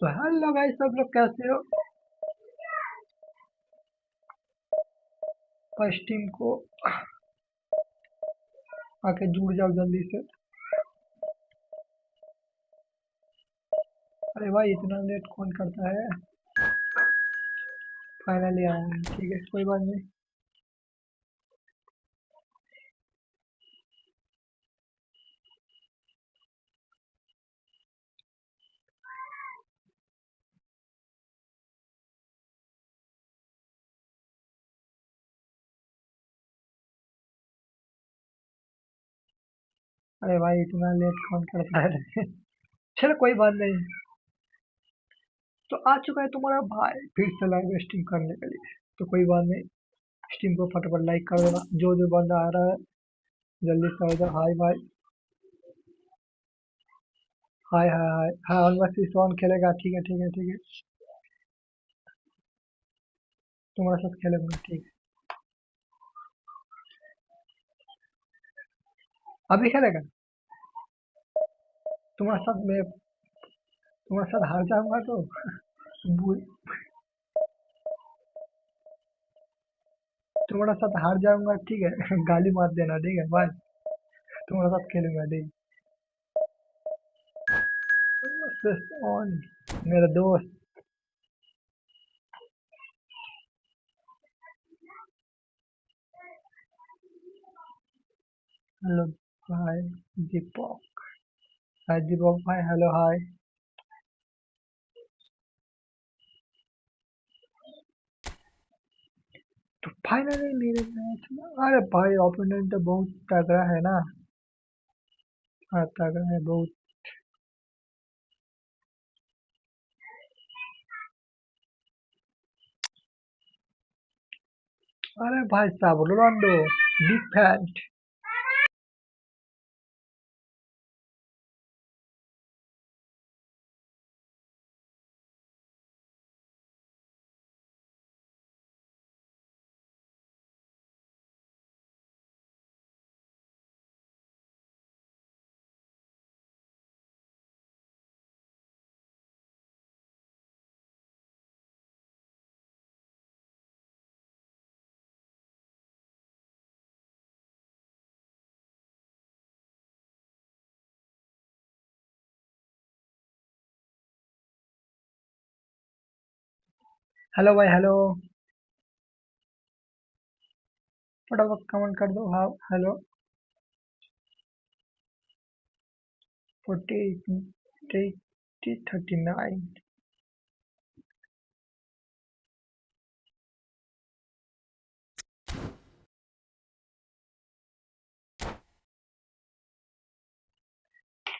तो hello guys, सब लोग कैसे हो? फर्स्ट टीम को आके जुड़ जाओ जल्दी से। अरे भाई, इतना लेट कौन करता है? फाइनली आया है, ठीक है, कोई बात नहीं। अरे भाई, इतना लेट कौन करता है? चलो कोई बात नहीं। तो आ चुका है तुम्हारा भाई फिर से लाइव स्ट्रीम करने के लिए। तो कोई बात नहीं, स्ट्रीम को फटाफट लाइक कर देना। जो जो बंदा आ रहा है जल्दी से आ जाओ। हाय भाई। हाय हाय हाय हाँ, ऑलमोस्ट इस वन खेलेगा। ठीक है ठीक है ठीक है। तुम्हारे साथ खेलेगा, ठीक है। अभी खेलेगा। तुम्हारे साथ मैं तुम्हारे साथ हार जाऊंगा तो भूल तुम्हारे साथ हार जाऊंगा, ठीक है। गाली मार देना, ठीक है भाई। तुम्हारे साथ खेलूंगा, ठीक। ऑन मेरा दोस्त। हेलो भाई दीपक। हाय दीपक भाई, हेलो हाय। तो फाइनली मेरे मैच में, अरे भाई ओपोनेंट तो बहुत तगड़ा है ना। हाँ, तगड़ा है बहुत। अरे भाई साहब, रोनाल्डो बिग फैन। हेलो भाई, हेलो। फटाफट कमेंट कर दो। हाँ, हेलो। 40 39।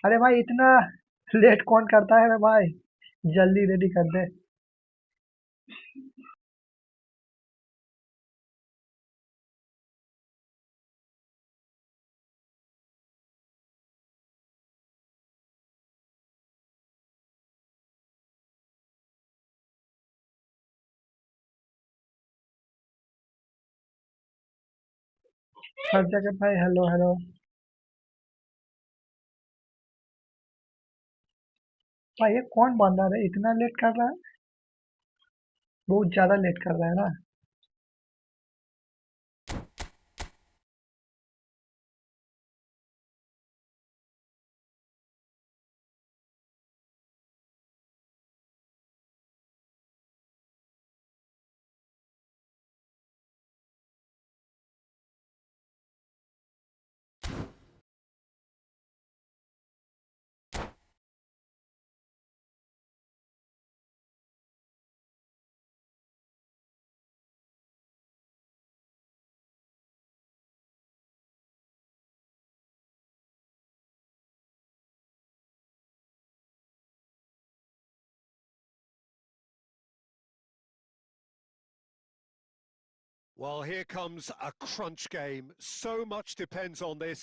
अरे भाई, इतना लेट कौन करता है रे भाई? जल्दी रेडी कर दे। हर जगह भाई हेलो हेलो। भाई ये कौन बंदा है इतना लेट कर रहा है? बहुत ज्यादा लेट कर रहा है ना। Well, here comes a crunch game. So much depends on this.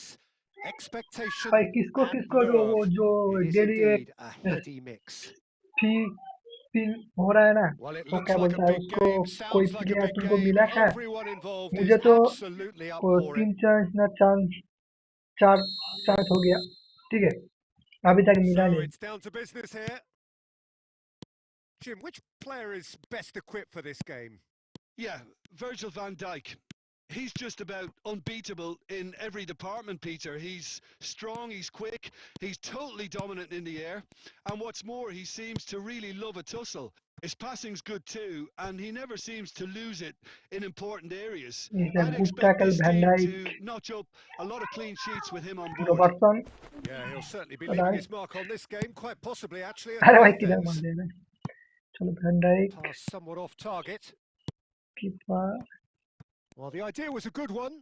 भाई Expectation किसको and किसको वो nerve. जो It is daily indeed a heady mix. Fee pin हो रहा है ना, Well, it वो looks क्या like a बोलता है big उसको? game. कोई Sounds like a player big तुमको game. मिला क्या? Everyone involved is मुझे तो absolutely up वो for it. 3 चांस ना चांस, चार चांस हो गया, ठीक है। अभी तक मिला So नहीं। it's down to business here. Jim, which player is best equipped for this game? Yeah, Virgil van Dijk. He's just about unbeatable in every department, Peter. He's strong, he's quick, he's totally dominant in the air. And what's more, he seems to really love a tussle. His passing's good too, and he never seems to lose it in important areas. He's a I'd good expect tackle, this Van team Dijk. to notch up a lot of clean sheets with him on board. Robertson. Yeah, he'll certainly be leaving Right. his mark on this game, quite possibly actually at अरे the भाई किधर मार defence. दिया ना. चलो Van Dijk. Pass somewhat off target. Keeper. Well, the idea was a good one.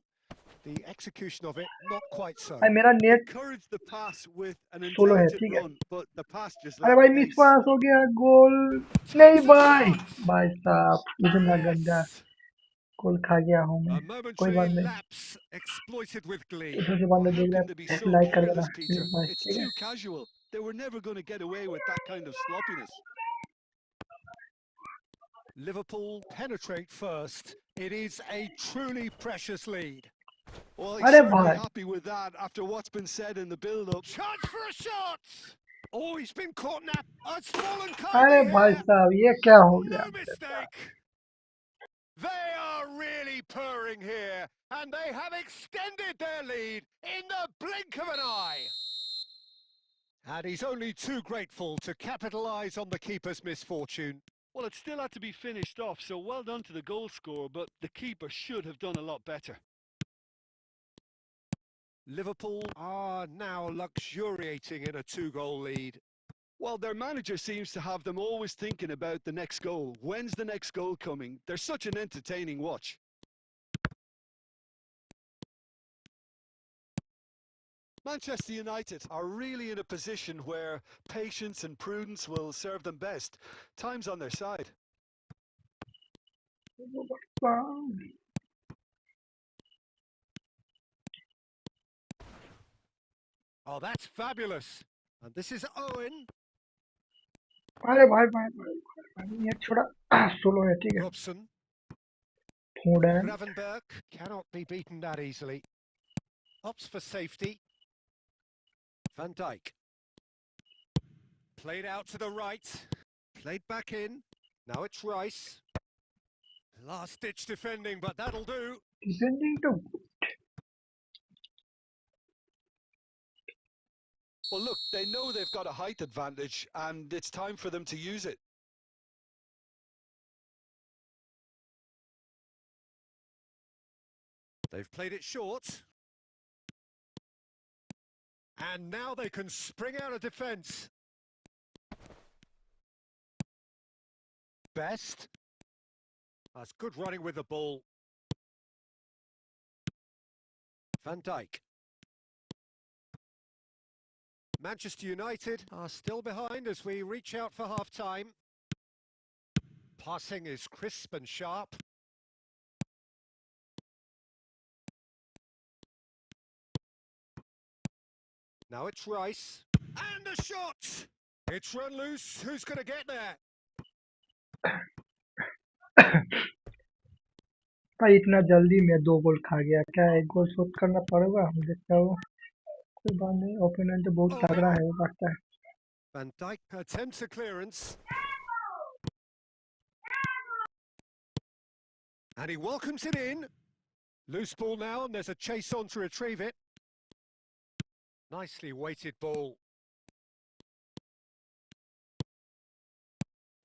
The execution of it, not quite so. भाई मेरा net Encouraged the pass with an solo है, intelligent ठीक है. run, but the pass just अरे lacked भाई miss pace. पास हो गया, गोल नहीं Takes a भाई. shot! भाई साहब इतना गंदा Yes! गोल खा गया हूँ मैं. A कोई momentary बात नहीं. lapse exploited with glee. इसमें से Oh, बंदा how देख can they be रहा है, so लाइक कर देना careless, प्लीज Peter? भाई, It's ठीक है. too casual. They were never going to get away with that kind of sloppiness. Liverpool penetrate first. It is a truly precious lead. Well, he's अरे certainly भाई, happy with that after what's been said in the build-up. Chance for a shot! Oh, he's been caught nap. It's fallen अरे kindly भाई here. साहब ये क्या हो गया No मेरे साथ. mistake. They are really purring here, and they have extended their lead in the blink of an eye. And he's only too grateful to capitalise on the keeper's misfortune. Well, it still had to be finished off, so well done to the goal scorer, but the keeper should have done a lot better. Liverpool are now luxuriating in a two-goal lead. Well, their manager seems to have them always thinking about the next goal. When's the next goal coming? They're such an entertaining watch. Manchester United are really in a position where patience and prudence will serve them best. Time's on their side. Oh, that's fabulous. And this is Owen. अरे भाई भाई भाई भाई, ये थोड़ा solo है, ठीक है. Robson. फोर्डन. Gravenberg cannot be beaten that easily. Opts for safety. Van Dijk. Played out to the right. Played back in. Now it's Rice. Last-ditch defending, but that'll do. Defending तो Well, look, they know they've got a height advantage, and it's time for them to use it. They've played it short. And now they can spring out of defence. Best. That's good running with the ball. Van Dijk. Manchester United are still behind as we reach out for half-time. Passing is crisp and sharp. Now it's Rice. And a shot! It's run loose. Who's going to get there? भाई इतना जल्दी मैं 2 गोल खा गया, क्या 1 गोल शोध करना पड़ेगा, हम देखते हो. कोई बात नहीं, ओपोनेंट तो बहुत तगड़ा Owen. है, लगता है. Van Dijk attempts a clearance. And he welcomes it in. Loose ball now, and there's a chase on to retrieve it. Nicely weighted ball.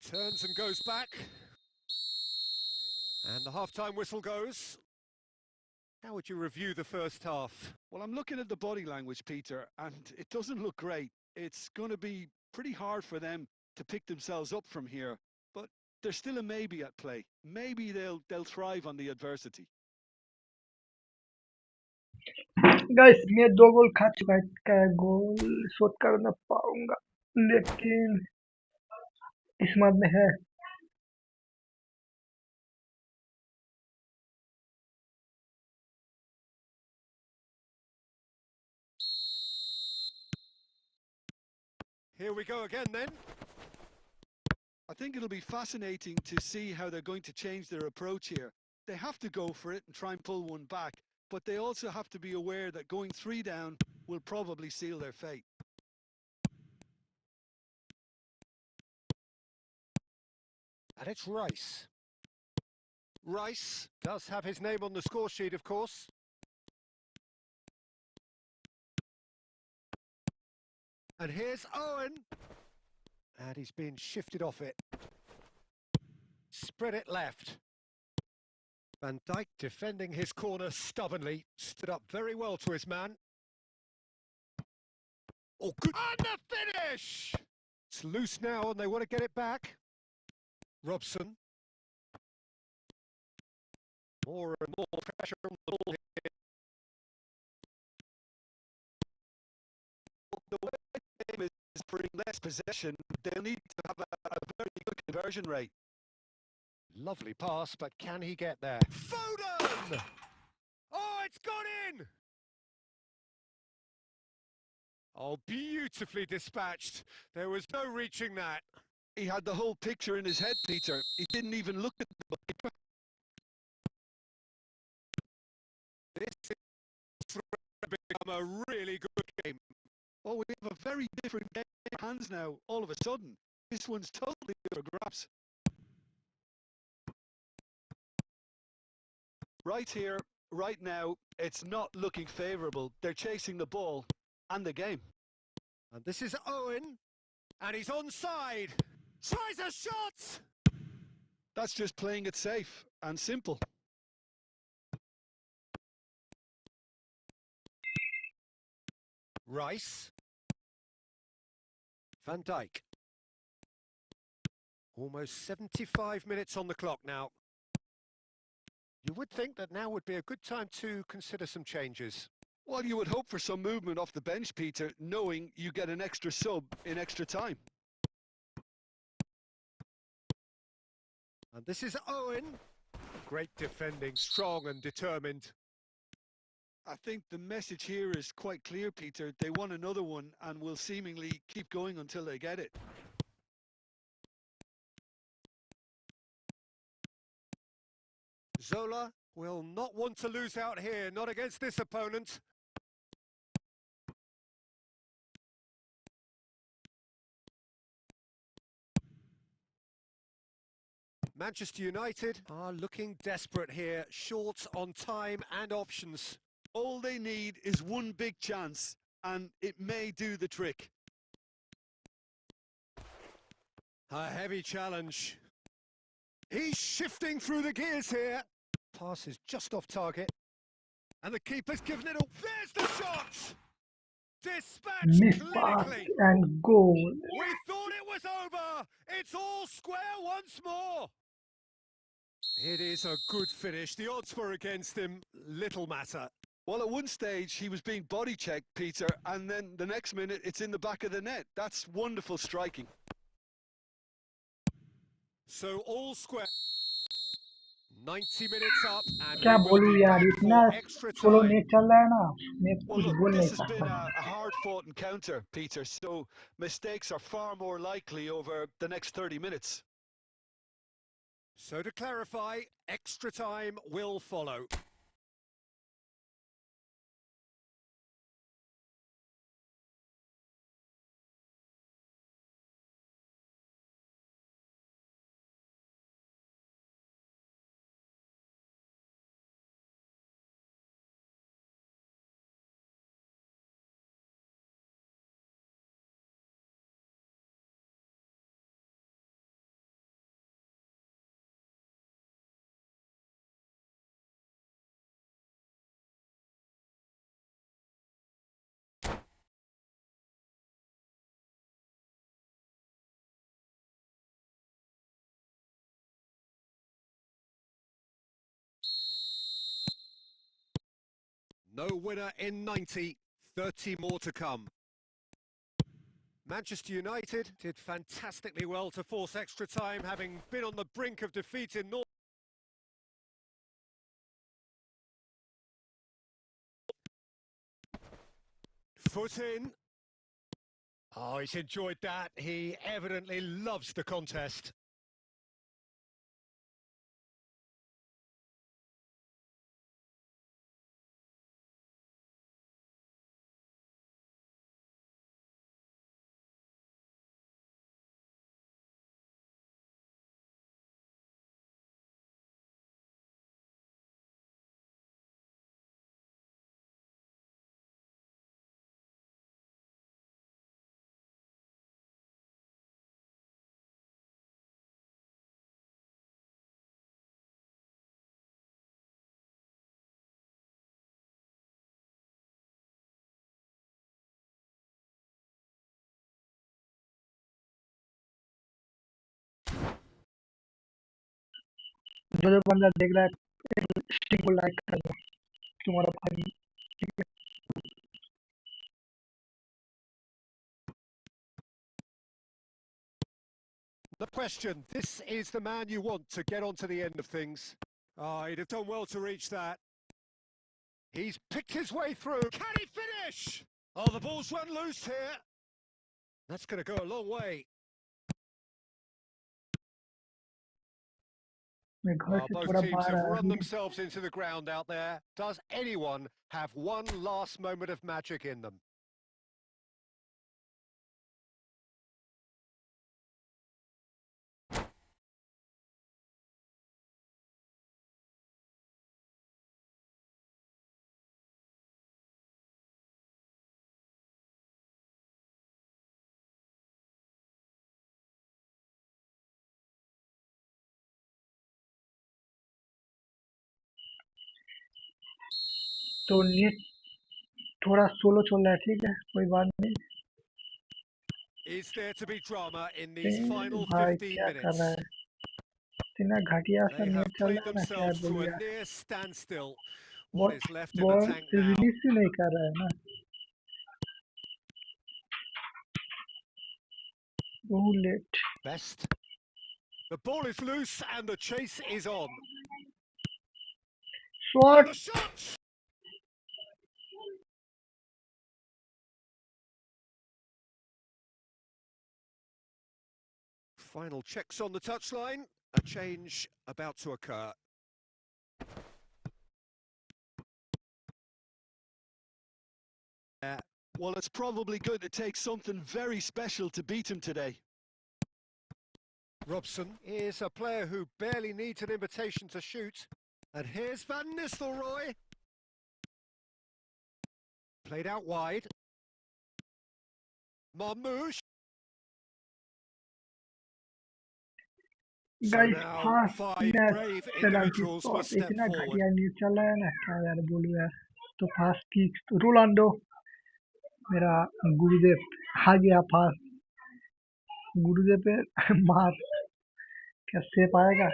Turns and goes back. And the half-time whistle goes. How would you review the first half? Well, I'm looking at the body language, Peter, and it doesn't look great. It's going to be pretty hard for them to pick themselves up from here, but there's still a maybe at play. Maybe they'll thrive on the adversity. Guys मैं 2 गोल खा चुका है, क्या गोल शोध कर ना पाऊंगा, लेकिन किस्मत में है. Here we go again then. I think it'll be fascinating to see how they're going to change their approach here. They have to go for it and try and pull one back, but they also have to be aware that going 3 down will probably seal their fate. And it's Rice. Rice does have his name on the score sheet, of course. And here's Owen. And he's been shifted off it. Spread it left. Van Dijk defending his corner stubbornly. Stood up very well to his man. Oh, good. And the finish! It's loose now and they want to get it back. Robson. More and more pressure on the ball here. The way the game is bring less possession, they'll need to have a very good conversion rate. Lovely pass, but can he get there? Foden! Oh, it's gone in! Oh, beautifully dispatched. There was no reaching that. He had the whole picture in his head, Peter. He didn't even look at the keeper. This is become a really good game. Oh, we have a very different game in our hands now, all of a sudden. This one's totally up for grabs. Right here, right now, it's not looking favourable. They're chasing the ball and the game. And this is Owen, and he's onside. Tries a shot! That's just playing it safe and simple. Rice. Van Dijk. Almost 75 minutes on the clock now. You would think that now would be a good time to consider some changes. Well, you would hope for some movement off the bench, Peter, knowing you get an extra sub in extra time. And this is Owen. Great defending, strong and determined. I think the message here is quite clear, Peter. They want another one and will seemingly keep going until they get it. Zola will not want to lose out here, not against this opponent. Manchester United are looking desperate here, short on time and options. All they need is one big chance, and it may do the trick. A heavy challenge. He's shifting through the gears here. Pass is just off target. And the keeper's given it all. There's the shot! Dispatched Miss pass clinically. and goal. We thought it was over. It's all square once more. It is a good finish. The odds were against him. Little matter. Well, at one stage, he was being body checked, Peter, and then the next minute, it's in the back of the net. That's wonderful striking. So all square. 90 minutes up, and क्या we will बोलूं be यार, back इतना for extra slow time. Net चल रहा है ना, मैं Well, कुछ look, बोल नहीं this has been सकता. a hard-fought encounter, Peter, so mistakes are far more likely over the next 30 minutes. So to clarify, extra time will follow. No winner in 90, 30 more to come. Manchester United did fantastically well to force extra time, having been on the brink of defeat in North. Foot in. Oh, he's enjoyed that. He evidently loves the contest. जो जो बंदा देख रहा है stream को like कर दो, तुम्हारा भाई। ठीक है। The question, this is the man you want to get onto the end of things. Oh, he'd have done well to reach that. He's picked his way through. Can he finish? Oh, the ball's run loose here. That's going to go a long way. मैं घर Well, से both थोड़ा teams बाहर have आया run हूँ। themselves into the ground out there. Does anyone have one last moment of magic in them? तो net थोड़ा solo चल रहा है, ठीक है, कोई बात नहीं। Is there to be drama in these final भाई 15 क्या कर रहा minutes? है, इतना घटिया सा They नेट have चल played रहा है ना, क्या themselves to बोलूँ a यार। near standstill. What ball is left in the ball tank now? Release ही नहीं कर रहा है ना, बहुत late. Best. The ball is loose and the chase is on. And shot. the shot! Final checks on the touchline. A change about to occur. Well, it's probably going to take something very special to beat him today. Robson is a player who barely needs an invitation to shoot. And here's Van Nistelrooy. Played out wide. Marmouche. So guys now fast 5 net brave penalty individuals spot, must step इतना forward. घटिया news चल रहा है ना, क्या यार बोलूँ यार। तो फास्ट किक तो रोनाल्डो, मेरा गुरुदेव आ गया फास्ट, गुरुदेव पे मार, क्या सेफ आएगा।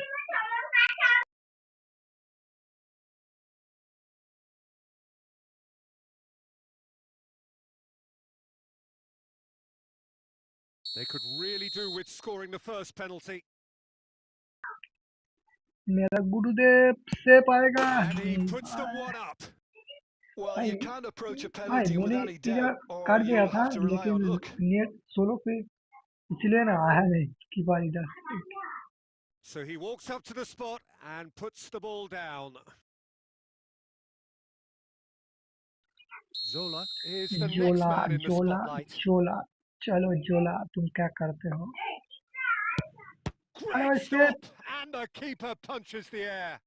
They could really do with scoring the first penalty. मेरा गुरुदेव सेफ आएगा And he नहीं puts them भाई। one up. Well, भाई you can't approach a भाई penalty with मैंने any इधर doubt, or कर दिया you'll था, have to rely लेकिन on luck. नेट सोलो पे इसलिए ना आया नहीं कीपर इधर। So he walks up to the spot and puts the ball down. Zola is the next जोला man in the जोला spotlight. जोला, चलो जोला तुम क्या करते हो। अरे Great भाई safe. stop, and the keeper punches the air.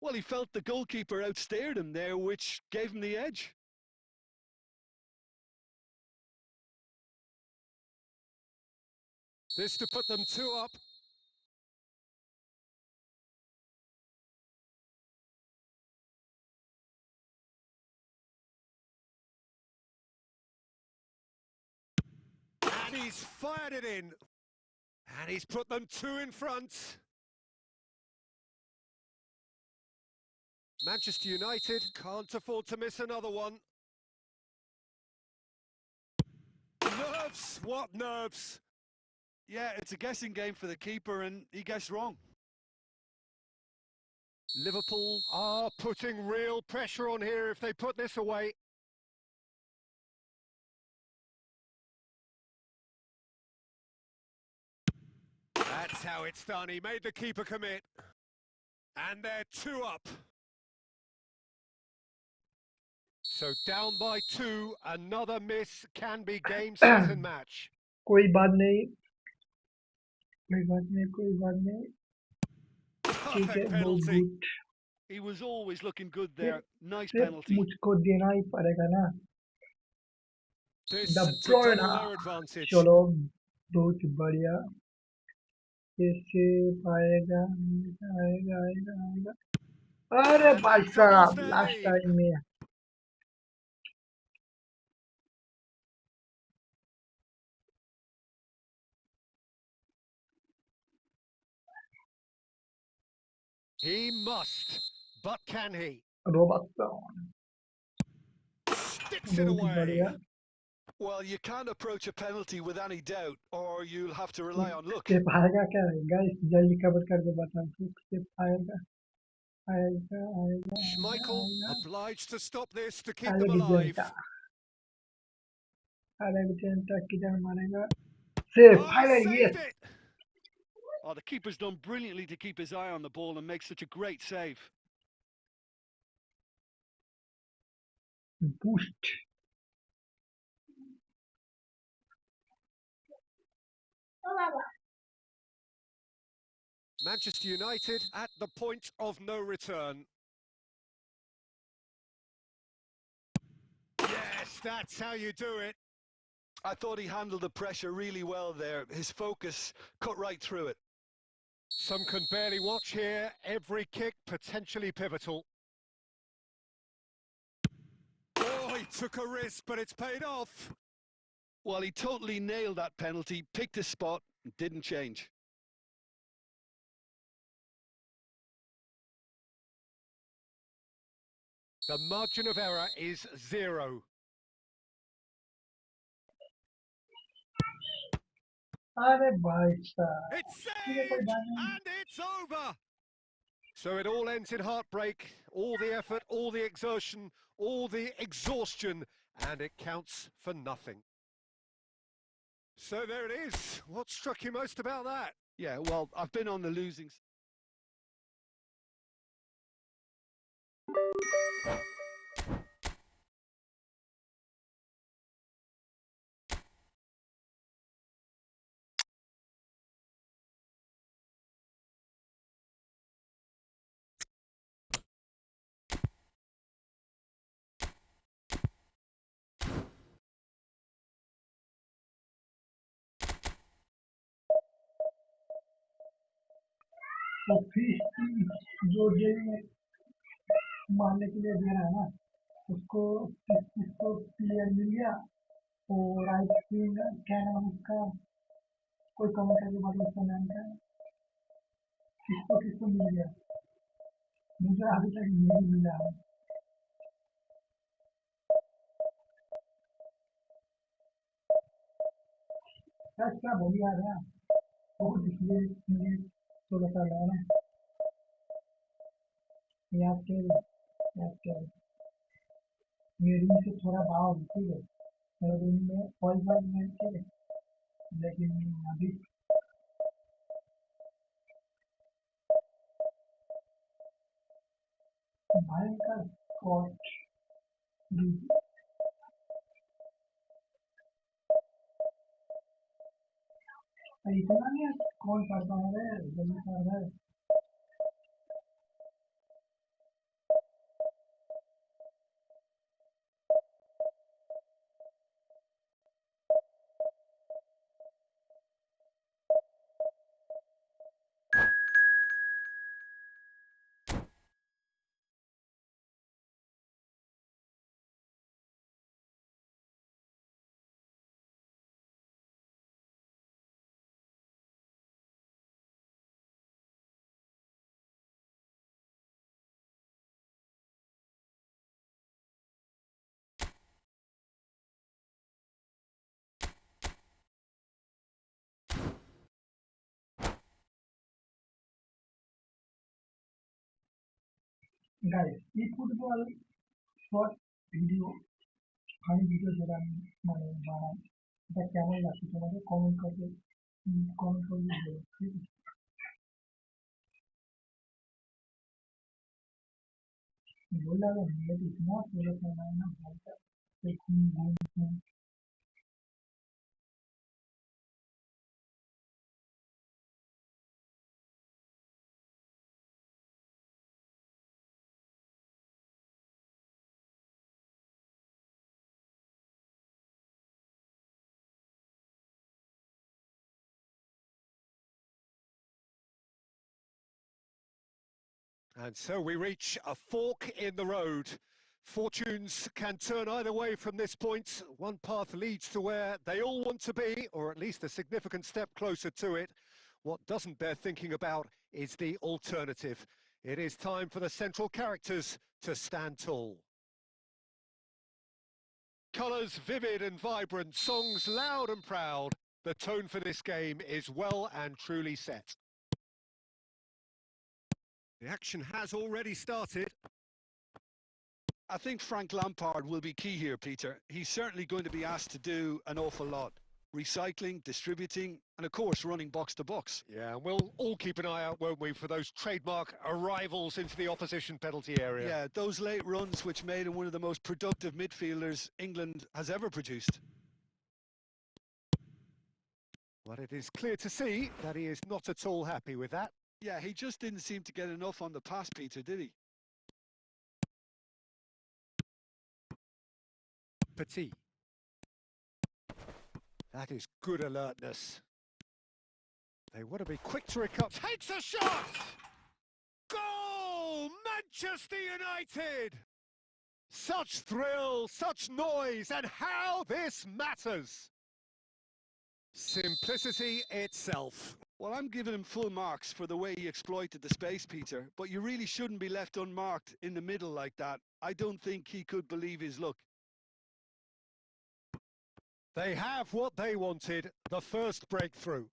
Well, he felt the goalkeeper outstared him there, which gave him the edge. This to put them two up. And he's fired it in. And he's put them two in front. Manchester United can't afford to miss another one. Nerves, what nerves? Yeah, it's a guessing game for the keeper, and he guessed wrong. Liverpool are putting real pressure on here if they put this away. That's how it's done. He made the keeper commit. And they're two up. So down by two, another miss can be game, set and match. कोई बात नहीं, कोई बात नहीं, कोई बात नहीं, ठीक है, Perfect बहुत penalty. Good. He was always looking good सिर्फ there. Nice सिर्फ penalty. मुझको देना ही पड़ेगा ना, the This to ब्रोना। double their advantage. चलो बहुत बढ़िया, कैसे आएगा आएगा आएगा आएगा। अरे And भाई that doubles साहब their लास्ट lead. टाइम में He must, but can he? Robertson. Sticks it बहुत ही away. बढ़िया. Well, you can't approach a penalty with any doubt, or you'll have to rely on luck. Step आएगा क्या guys? जल्दी cover कर दो बताओ. Step आएगा. आएगा आएगा आएगा Schmeichel आएगा. obliged to stop this to keep them आएगा alive. विजेंटा. आएगा विजेंटा किधर मारेगा? Save. Oh, final saved yes. it! Oh, the keeper's done brilliantly to keep his eye on the ball and make such a great save. Boost. Manchester United at the point of no return. Yes, that's how you do it. I thought he handled the pressure really well there. His focus cut right through it. Some can barely watch here. Every kick potentially pivotal. Oh, he took a risk, but it's paid off. Well, he totally nailed that penalty, picked his spot, and didn't change. The margin of error is 0. अरे भाई साहब. It's ठीक है कोई saved, बात नहीं. and it's over. So it all ends in heartbreak. All the effort, all the exertion, all the exhaustion, and it counts for nothing. So there it is. What struck you most about that? Yeah, well, I've been on the losing side. तो fees जो jail में मारने के लिए दे रहा है ना, उसको 30 प्लेयर मिल गया. और आई थिंक क्या नाम उसका, कोई कमेंट करके बताओ उसका नाम क्या है. किसको मिल गया. मुझे अभी तक नहीं मिला है. सच क्या बढ़िया है. बहुत इसलिए मुझे थोड़ा सा लगा ना. याद के मेरे रूम से थोड़ा बाहर. ठीक है, मेरे रूम में ऑल बार में. ठीक है, लेकिन अभी भयंकर स्कॉट इतना नहीं. कौन करता है जल्दी कर रहा है. गाइस, ये football short video funny video যেটা আমি মানে বানাই, এটা কেমন লাগছে তোমাদের কমেন্ট করবে. কমেন্ট করবে বলো, ঠিক আছে. बोला अगर ये तो इतना थोड़ा सा ना भाई साहब, एक घूम And so we reach a fork in the road. Fortunes can turn either way from this point. One path leads to where they all want to be, or at least a significant step closer to it. What doesn't bear thinking about is the alternative. It is time for the central characters to stand tall. Colours vivid and vibrant, songs loud and proud. The tone for this game is well and truly set. The action has already started. I think Frank Lampard will be key here, Peter. He's certainly going to be asked to do an awful lot. Recycling, distributing, and of course running box to box. Yeah, and we'll all keep an eye out, won't we, for those trademark arrivals into the opposition penalty area. Yeah, those late runs which made him one of the most productive midfielders England has ever produced. But it is clear to see that he is not at all happy with that. Yeah, he just didn't seem to get enough on the pass, Peter, did he? Petit. That is good alertness. They want to be quick to recover. Takes a shot! Goal! Manchester United! Such thrill, such noise, and how this matters! Simplicity itself. Well, I'm giving him full marks for the way he exploited the space, Peter, but you really shouldn't be left unmarked in the middle like that. I don't think he could believe his luck. They have what they wanted, the first breakthrough.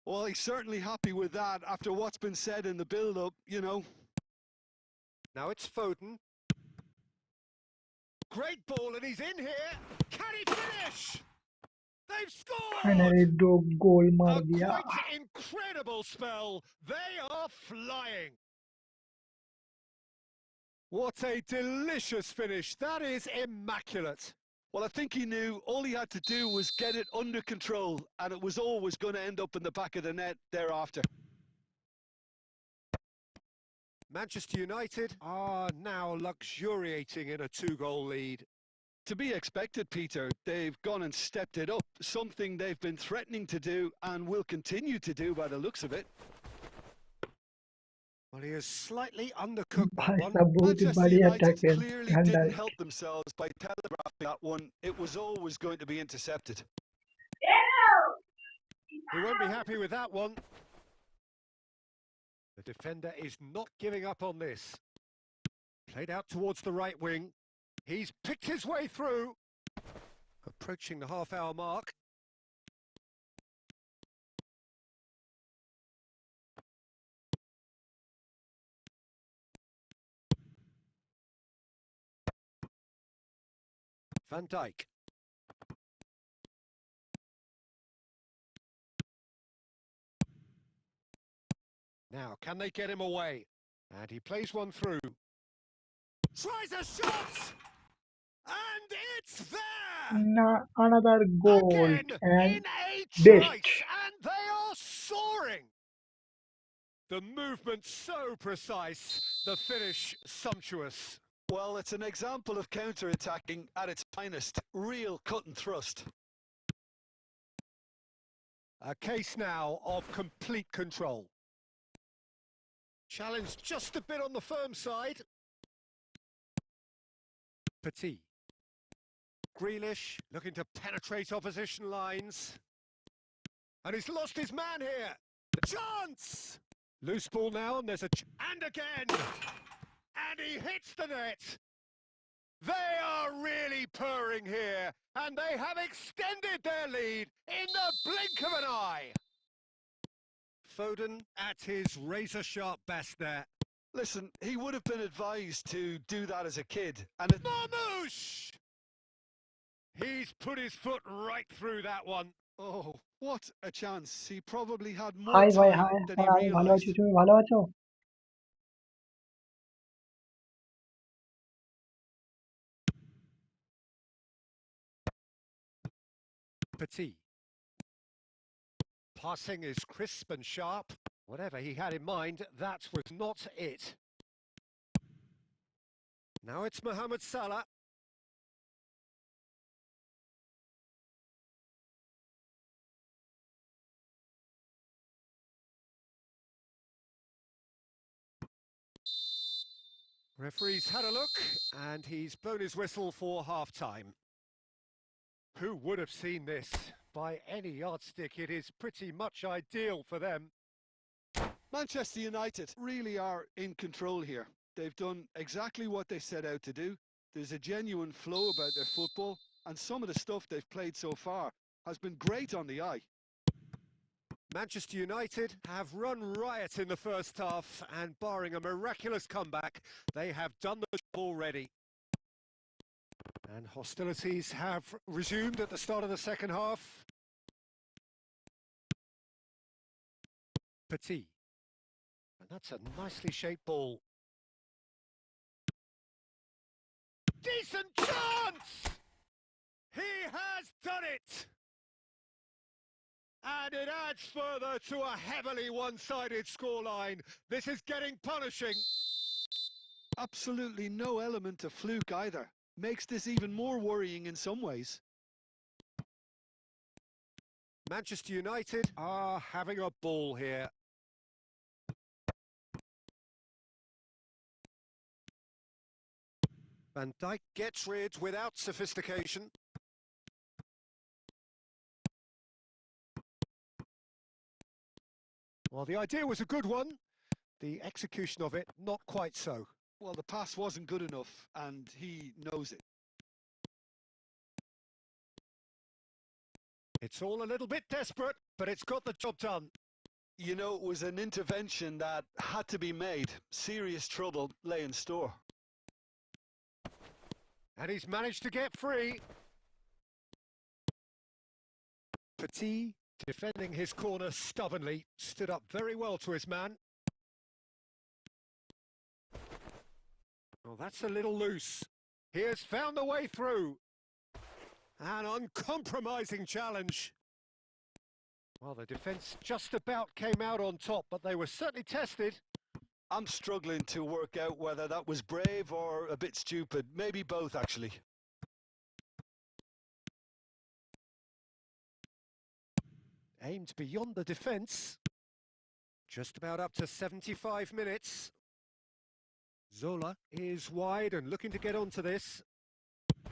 Well, he's certainly happy with that after what's been said in the build-up, you know. Now it's Foden. Great ball, and he's in here. Can he finish? They've scored! Finally 2 गोल मार A दिया. quite incredible spell. They are flying. What a delicious finish. That is immaculate. Well, I think he knew all he had to do was get it under control, and it was always going to end up in the back of the net thereafter. Manchester United are now luxuriating in a 2-goal lead. To be expected, Peter. They've gone and stepped it up, something they've been threatening to do and will continue to do by the looks of it. Well, he is slightly undercooked that भाई one. साहब बहुत ही Manchester बढ़िया United tackle. clearly Van didn't Dijk. help themselves by telegraphing that one. It was always going to be intercepted. He won't be happy with that one. The defender is not giving up on this. Played out towards the right wing. He's picked his way through. Approaching the half-hour mark. Van Dijk. Now, can they get him away? And he plays one through. Tries a shot! And it's there! Another goal Again, and in a dished. trice, and they are soaring! The movement so precise, the finish sumptuous. Well, it's an example of counter-attacking at its finest. Real cut and thrust. A case now of complete control. Challenge just a bit on the firm side. Petit. Grealish looking to penetrate opposition lines. And he's lost his man here. The chance! Loose ball now, and there's a... and again! And he hits the net! They are really purring here, and they have extended their lead in the blink of an eye! Foden at his razor-sharp best there. Listen, he would have been advised to do that as a kid. And Marmouche! He's put his foot right through that one. oh, what a chance. He probably had more Hi ভাই time hi. than he ভালো আছি realised. তুমি ভালো আছো? Petit. Passing is crisp and sharp. Whatever he had in mind, that was not it. Now it's Mohamed Salah. Referee's had a look, and he's blown his whistle for half-time. Who would have seen this? By any yardstick, it is pretty much ideal for them. Manchester United really are in control here. They've done exactly what they set out to do. There's a genuine flow about their football, and some of the stuff they've played so far has been great on the eye. Manchester United have run riot in the first half, and barring a miraculous comeback, they have done the job already. And hostilities have resumed at the start of the second half. Petit. And that's a nicely shaped ball. Decent chance! He has done it! And it adds further to a heavily one-sided scoreline. This is getting punishing. Absolutely no element of fluke either. Makes this even more worrying in some ways. Manchester United are having a ball here. Van Dijk gets rid without sophistication. Well, the idea was a good one. The execution of it, not quite so. Well, the pass wasn't good enough, and he knows it. It's all a little bit desperate, but it's got the job done. You know, it was an intervention that had to be made. Serious trouble lay in store. And he's managed to get free. Petit, defending his corner stubbornly, stood up very well to his man. Oh, that's a little loose. He has found the way through. An uncompromising challenge. Well, the defence just about came out on top, but they were certainly tested. I'm struggling to work out whether that was brave or a bit stupid. Maybe both, actually. Aimed beyond the defence. Just about up to 75 minutes. Zola is wide and looking to get onto this.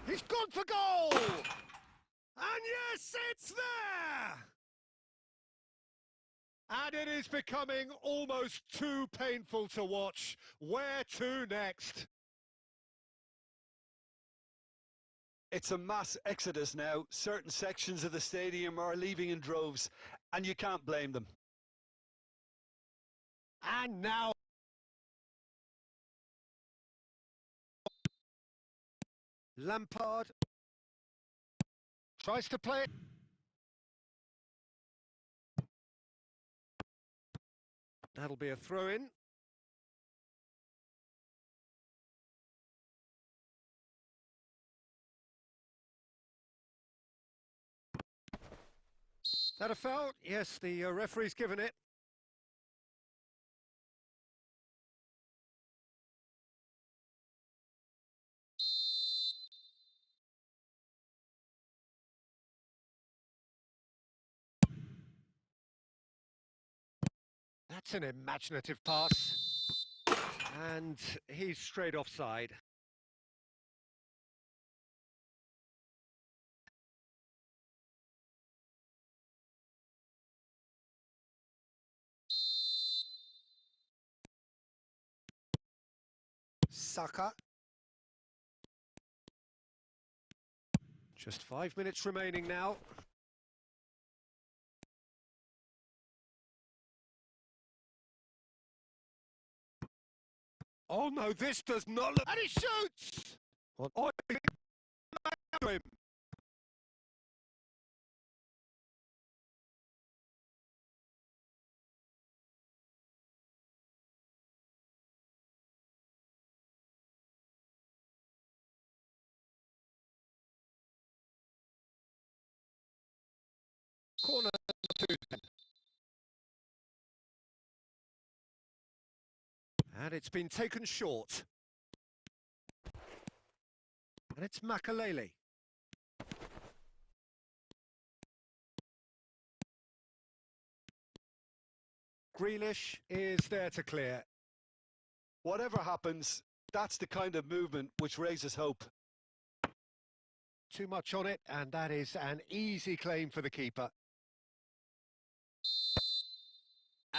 He's gone for goal! And yes, it's there! And it is becoming almost too painful to watch. Where to next? It's a mass exodus now. Certain sections of the stadium are leaving in droves, and you can't blame them. And now... Lampard tries to play it. That'll be a throw-in. That a foul? Yes, the referee's given it. That's an imaginative pass. And he's straight offside. Saka. Just 5 minutes remaining now. Oh no, this does not look... And he shoots! Oh, him. Corner 2. And it's been taken short. And it's Makalele. Grealish is there to clear. Whatever happens, that's the kind of movement which raises hope. Too much on it, and that is an easy claim for the keeper.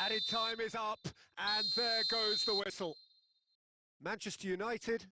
Added time is up, and there goes the whistle. Manchester United